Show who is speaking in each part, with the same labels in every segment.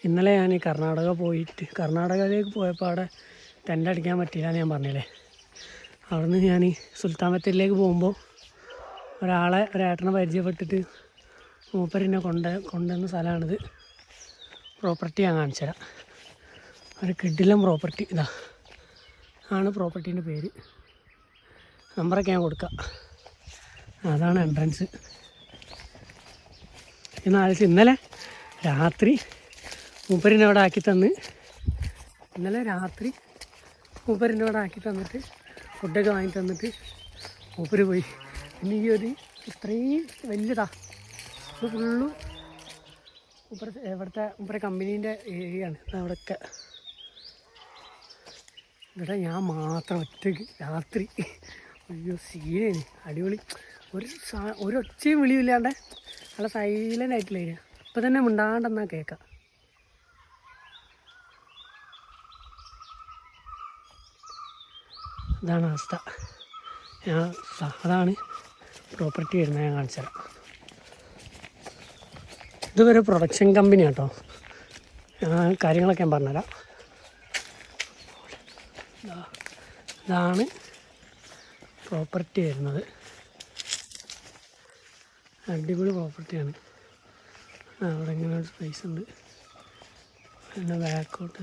Speaker 1: ഇന്നലെ ഞാൻ കർണാടകയിലേക്ക് പോയപ്പോൾ അവിടെ ടെൻ്റ് അടിക്കാൻ പറ്റില്ല എന്ന് ഞാൻ പറഞ്ഞില്ലേ. അവിടുന്ന് ഞാൻ സുൽത്താൻ ബത്തേരിയിലേക്ക് പോകുമ്പോൾ ഒരേട്ടനെ പരിചയപ്പെട്ടിട്ട് മൂപ്പരെന്നെ കൊണ്ടുവന്ന സ്ഥലമാണിത്. പ്രോപ്പർട്ടി ഞാൻ കാണിച്ചു തരാം. ഒരു കിഡിലം പ്രോപ്പർട്ടി ഇതാ ആണ് പ്രോപ്പർട്ടീൻ്റെ പേര്. നമ്പറൊക്കെ ഞാൻ കൊടുക്കാം. അതാണ് എൻട്രൻസ്. ഇന്നലെ രാത്രി മൂപ്പരിനെ അവിടെ ആക്കി തന്നിട്ട് ഫുഡൊക്കെ വാങ്ങി തന്നിട്ട് മൂപ്പര് പോയി. പിന്നെ ഈ ഒരു ഇത്രയും വലിയതാ ഇത് ഫുള്ളും മൂപ്പരെ കമ്പനീൻ്റെ ഏരിയ ആണ്. അവിടെയൊക്കെ ഇവിടെ ഞാൻ മാത്രം ഒറ്റയ്ക്ക് രാത്രി. അയ്യോ സീനാണ്, അടിപൊളി. ഒരു ഒച്ചയും വിളിയില്ലാണ്ട് നല്ല സൈലൻ്റ് ആയിട്ടുള്ള ഏരിയ. ഇപ്പം തന്നെ മിണ്ടാണ്ടെന്നാൽ കേൾക്കാം. ഇതാണ് അവസ്ഥ. അതാണ് പ്രോപ്പർട്ടി വരുന്നത്. ഞാൻ കാണിച്ചു തരാം. ഇതൊരു പ്രൊഡക്ഷൻ കമ്പനി കേട്ടോ. കാര്യങ്ങളൊക്കെ ഞാൻ പറഞ്ഞുതരാം. ഇതാണ് പ്രോപ്പർട്ടി വരുന്നത്. അടിപൊളി പ്രോപ്പർട്ടിയാണ്. അവിടെ ഇങ്ങനെ ഒരു സ്പേസ് ഉണ്ട്. പിന്നെ ബാക്കോട്ട്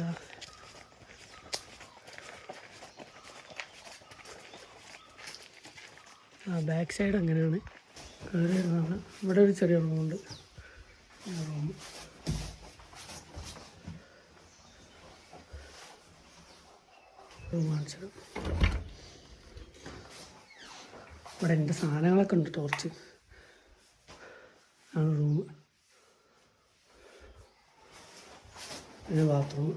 Speaker 1: ബാക്ക് സൈഡ് അങ്ങനെയാണ്. കയറി വരുന്നതാണ്. ഇവിടെ ഒരു ചെറിയ റൂമുണ്ട്. റൂം കാണിച്ചത്. ഇവിടെ എൻ്റെ സാധനങ്ങളൊക്കെ ഉണ്ട്. ടോർച്ച് ആണ് റൂം. പിന്നെ ബാത്റൂം.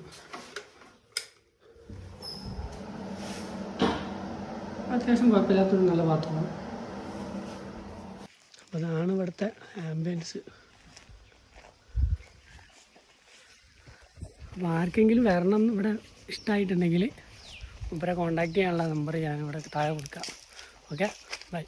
Speaker 1: അത്യാവശ്യം കുഴപ്പമില്ലാത്തൊരു നല്ല ബാത്റൂം. അപ്പോൾ അതാണ് ഇവിടുത്തെ ആംബിയൻസ്. അപ്പോൾ ആർക്കെങ്കിലും വരണം ഇവിടെ ഇഷ്ടമായിട്ടുണ്ടെങ്കിൽ ഇവരെ കോൺടാക്റ്റ് ചെയ്യാനുള്ള നമ്പർ ഞാൻ ഇവിടെ താഴെ കൊടുക്കാം. Okay, by.